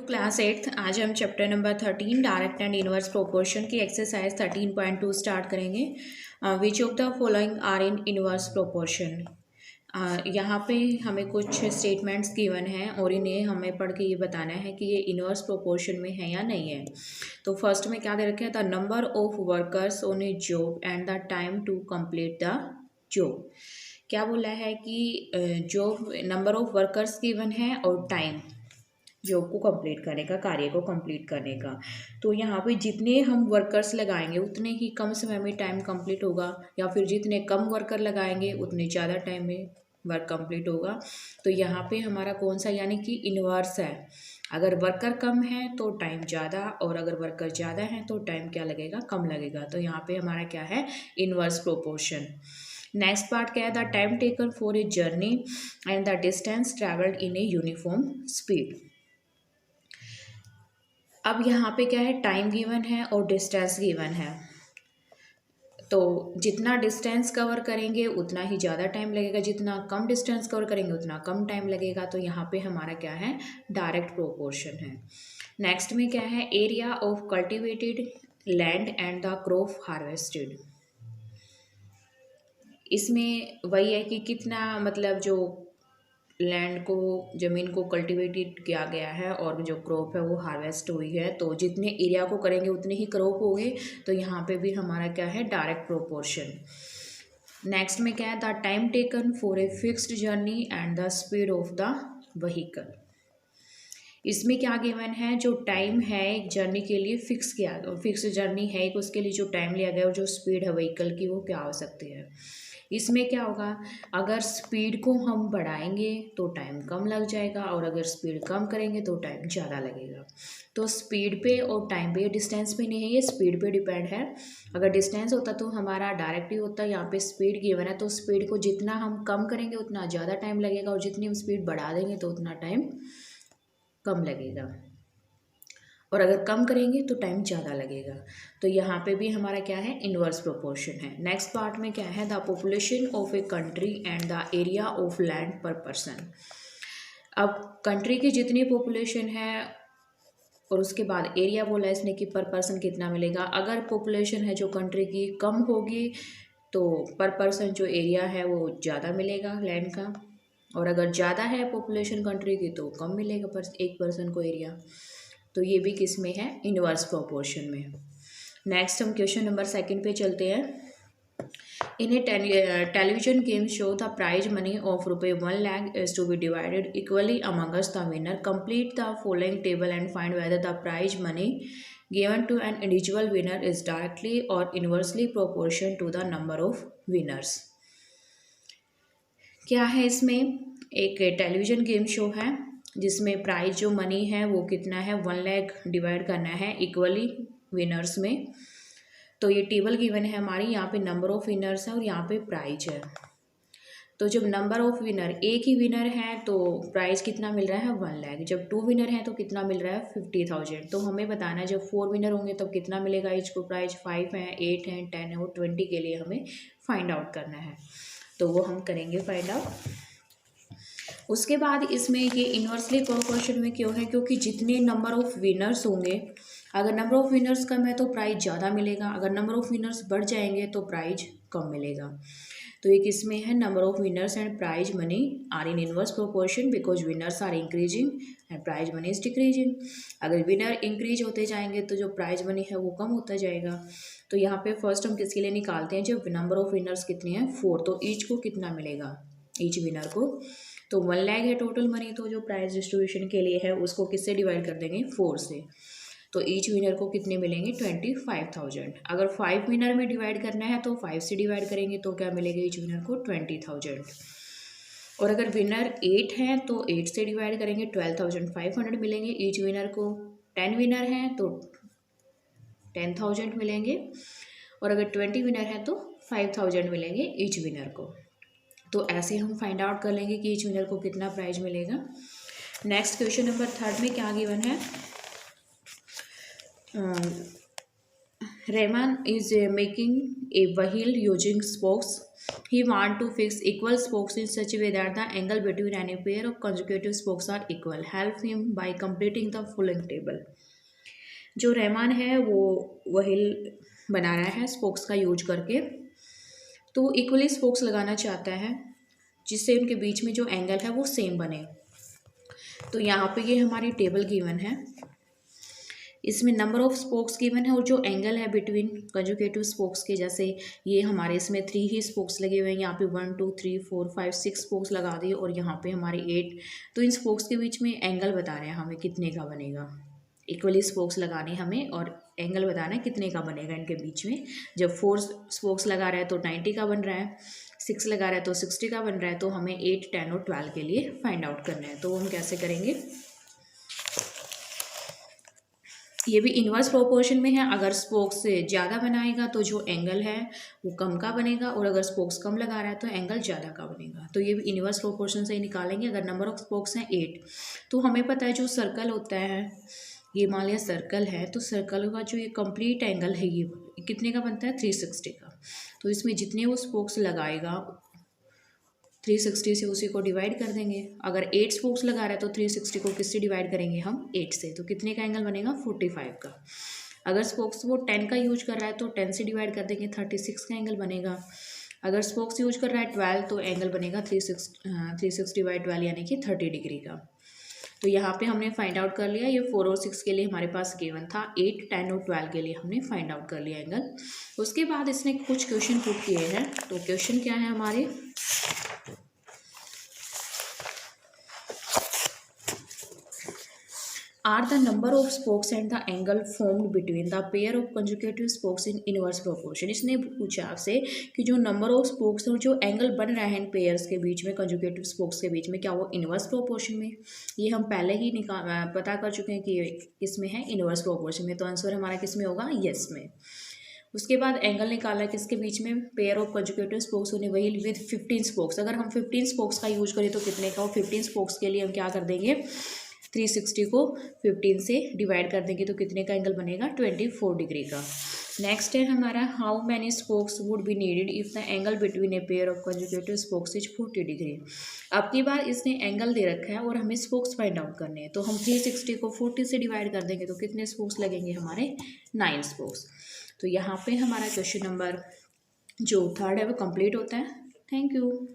Class eighth आज हम chapter number 13 direct and inverse proportion की एक्सरसाइज 13.2 स्टार्ट करेंगे। Which of the following are in inverse proportion. यहाँ पे हमें कुछ स्टेटमेंट्स गिवन हैं और इन्हें हमें पढ़ के ये बताना है कि ये इनवर्स प्रोपोर्शन में है या नहीं है। तो फर्स्ट में क्या दे रखा है, the number of workers on a job and the time to complete the job. क्या बोला है कि job number of workers given है और टाइम जॉब को कंप्लीट करने का, कार्य को कंप्लीट करने का। तो यहाँ पे जितने हम वर्कर्स लगाएंगे उतने ही कम समय में टाइम कंप्लीट होगा, या फिर जितने कम वर्कर लगाएंगे उतने ज़्यादा टाइम में वर्क कंप्लीट होगा। तो यहाँ पे हमारा कौन सा यानी कि इन्वर्स है। अगर वर्कर कम है तो टाइम ज़्यादा, और अगर वर्कर ज़्यादा है तो टाइम क्या लगेगा, कम लगेगा। तो यहाँ पे हमारा क्या है, इन्वर्स प्रोपोर्शन। नेक्स्ट पार्ट क्या है, the time taken for a journey and the distance travelled in a uniform speed. अब यहाँ पे क्या है, टाइम गिवन है और डिस्टेंस गिवन है। तो जितना डिस्टेंस कवर करेंगे उतना ही ज़्यादा टाइम लगेगा, जितना कम डिस्टेंस कवर करेंगे उतना कम टाइम लगेगा। तो यहाँ पे हमारा क्या है, डायरेक्ट प्रोपोर्शन है। नेक्स्ट में क्या है, area of cultivated land and the crop harvested. इसमें वही है कि कितना, मतलब जो लैंड को, ज़मीन को कल्टिवेटेड किया गया है और जो क्रॉप है वो हार्वेस्ट हुई है। तो जितने एरिया को करेंगे उतने ही क्रॉप होंगे। तो यहाँ पे भी हमारा क्या है, डायरेक्ट प्रोपोर्शन। नेक्स्ट में क्या है, the time taken for a fixed journey and the speed of the vehicle. इसमें क्या गिवन है, जो टाइम है एक जर्नी के लिए फिक्स जर्नी है एक, उसके लिए जो टाइम लिया गया और जो स्पीड है व्हीकल की वो क्या हो सकती है। इसमें क्या होगा, अगर स्पीड को हम बढ़ाएंगे तो टाइम कम लग जाएगा, और अगर स्पीड कम करेंगे तो टाइम ज़्यादा लगेगा। तो स्पीड पे और टाइम पे, डिस्टेंस पे नहीं है, ये स्पीड पे डिपेंड है। अगर डिस्टेंस होता तो हमारा डायरेक्ट ही होता, यहाँ पे स्पीड गिवन है। तो स्पीड को जितना हम कम करेंगे उतना ज़्यादा टाइम लगेगा, और जितनी हम स्पीड बढ़ा देंगे तो उतना टाइम कम लगेगा, और अगर कम करेंगे तो टाइम ज़्यादा लगेगा। तो यहाँ पे भी हमारा क्या है, इन्वर्स प्रोपोर्शन है। नेक्स्ट पार्ट में क्या है, the population of a country and the area of land पर पर्सन। अब कंट्री की जितनी पॉपुलेशन है और उसके बाद एरिया बोला इसने कि पर पर्सन कितना मिलेगा। अगर पॉपुलेशन है जो कंट्री की कम होगी तो पर पर्सन जो एरिया है वो ज़्यादा मिलेगा लैंड का, और अगर ज़्यादा है पॉपुलेशन कंट्री की तो कम मिलेगा पर एक पर्सन को एरिया। तो ये भी किस में है, इनवर्स प्रोपोर्शन में। नेक्स्ट हम क्वेश्चन नंबर 2 पे चलते हैं। In a television game show the prize money of ₹1 lakh is to be divided equally amongst the winner. Complete the following table and find whether the prize money given to an individual winner is directly or inversely proportional to the number of winners। क्या है, इसमें एक television game show है जिसमें prize जो money है वो कितना है, 1 लाख डिवाइड करना है इक्वली विनर्स में। तो ये टेबल गिवन है हमारी, यहाँ पे नंबर ऑफ विनर्स है और यहाँ पे प्राइज है। तो जब नंबर ऑफ विनर, एक ही विनर है तो प्राइज कितना मिल रहा है, 1 लाख। जब 2 विनर हैं तो कितना मिल रहा है, 50,000। तो हमें बताना है जब 4 विनर होंगे तब कितना मिलेगा ईच को प्राइज, 5 है, 8 है, 10 है और 20 के लिए हमें फाइंड आउट करना है। तो वो हम करेंगे फाइंड आउट। उसके बाद इसमें ये इन्वर्सली प्रोपोर्शन में क्यों है, क्योंकि जितने नंबर ऑफ विनर्स होंगे, अगर नंबर ऑफ विनर्स कम है तो प्राइज ज़्यादा मिलेगा, अगर नंबर ऑफ विनर्स बढ़ जाएंगे तो प्राइज कम मिलेगा। तो एक इसमें है, number of winners and prize money are in inverse proportion because winners are increasing and prize money is decreasing. अगर विनर इंक्रीज होते जाएंगे तो जो प्राइज मनी है वो कम होता जाएगा। तो यहाँ पे फर्स्ट हम किसके लिए निकालते हैं, जब नंबर ऑफ विनर्स कितने हैं, 4, तो ईच को कितना मिलेगा, ईच विनर को। तो 1 लाख है टोटल मनी, तो जो प्राइज डिस्ट्रीब्यूशन के लिए है उसको किससे डिवाइड कर देंगे, 4 से। तो ईच विनर को कितने मिलेंगे, 25,000। अगर 5 विनर में डिवाइड करना है तो 5 से डिवाइड करेंगे तो क्या मिलेगा ईच विनर को, 20,000। और अगर विनर 8 हैं तो 8 से डिवाइड करेंगे, 12,500 मिलेंगे ईच विनर को। 10 विनर हैं तो 10,000 मिलेंगे, और अगर 20 विनर है तो 5,000 मिलेंगे ईच विनर को। तो ऐसे हम फाइंड आउट कर लेंगे कि ईच विनर को कितना प्राइज मिलेगा। नेक्स्ट क्वेश्चन नंबर 3 में क्या गिवन है, Rahman is making a wheel using spokes. He want to fix equal spokes in such a way that the angle between any pair of consecutive spokes are equal. Help him by completing the following table. जो रहमान है वो wheel बना रहा है spokes का use करके, तो equally spokes लगाना चाहता है जिससे उनके बीच में जो एंगल है वो सेम बने। तो यहाँ पे ये हमारी टेबल गिवन है, इसमें नंबर ऑफ स्पोक्स गिवन है और जो एंगल है बिटवीन कंजुगेटिव स्पोक्स के, जैसे ये हमारे इसमें 3 ही स्पोक्स लगे हुए हैं, यहाँ पे 1 2 3 4 5 6 स्पोक्स लगा दिए और यहाँ पे हमारे 8। तो इन स्पोक्स के बीच में एंगल बता रहे हैं हमें कितने का बनेगा। इक्वली स्पोक्स लगाने हमें और एंगल बताना है कितने का बनेगा इनके बीच में। जब 4 स्पोक्स लगा रहा है तो 90 का बन रहा है, 6 लगा रहा है तो 60 का बन रहा है। तो हमें 8 10 और 12 के लिए फाइंड आउट करना है। तो हम कैसे करेंगे, ये भी इन्वर्स प्रोपोर्शन में है। अगर स्पोक्स से ज़्यादा बनाएगा तो जो एंगल है वो कम का बनेगा, और अगर स्पोक्स कम लगा रहा है तो एंगल ज़्यादा का बनेगा। तो ये भी इन्वर्स प्रोपोर्शन से ही निकालेंगे। अगर नंबर ऑफ स्पोक्स हैं 8, तो हमें पता है जो सर्कल होता है, ये मान लिया सर्कल है, तो सर्कल का जो ये कंप्लीट एंगल है ये कितने का बनता है 360 का। तो इसमें जितने वो स्पोक्स लगाएगा 360 से उसी को डिवाइड कर देंगे। अगर 8 स्पोक्स लगा रहा है तो 360 को किससे डिवाइड करेंगे हम 8 से, तो कितने का एंगल बनेगा 45 का। अगर स्पोक्स वो 10 का यूज कर रहा है तो 10 से डिवाइड कर देंगे, 36 का एंगल बनेगा। अगर स्पोक्स यूज कर रहा है 12 तो एंगल बनेगा 360/12 यानी कि 30 डिग्री का। तो यहाँ पे हमने फाइंड आउट कर लिया, ये 4 और 6 के लिए हमारे पास गिवन था, 8 10 और 12 के लिए हमने फाइंड आउट कर लिया एंगल। उसके बाद इसने कुछ क्वेश्चन पुट किए हैं। तो क्वेश्चन क्या है हमारे, are the number of spokes and the angle formed between the pair of consecutive spokes in inverse proportion। इसने पूछा आपसे कि जो नंबर ऑफ स्पोक्स और जो एंगल बन रहा है इन पेयर्स के बीच में, कंजुगेटिव स्पोक्स के बीच में, क्या वो इनवर्स प्रोपोर्शन में। ये हम पहले ही पता कर चुके हैं कि किस में है, इनवर्स प्रोपोर्शन में। तो आंसर हमारा किस में होगा, यस में। उसके बाद एंगल निकाला है किसके बीच में, पेयर ऑफ कंजुगेटिव स्पोक्स होने वही विद 15 स्पोक्स। अगर हम 15 स्पोक्स का यूज करें तो कितने का हो, 15 स्पोक्स के लिए हम क्या कर देंगे, 360 को 15 से डिवाइड कर देंगे तो कितने का एंगल बनेगा 24 डिग्री का। नेक्स्ट है हमारा, how many spokes would be needed if the angle between a pair of conjugative spokes is 40 degree. अब की बार इसने एंगल दे रखा है और हमें स्पोक्स फाइंड आउट करने हैं। तो हम 360 को 40 से डिवाइड कर देंगे तो कितने स्पोक्स लगेंगे हमारे, 9 स्पोक्स। तो यहाँ पे हमारा क्वेश्चन नंबर जो 3rd है वो कंप्लीट होता है। Thank you.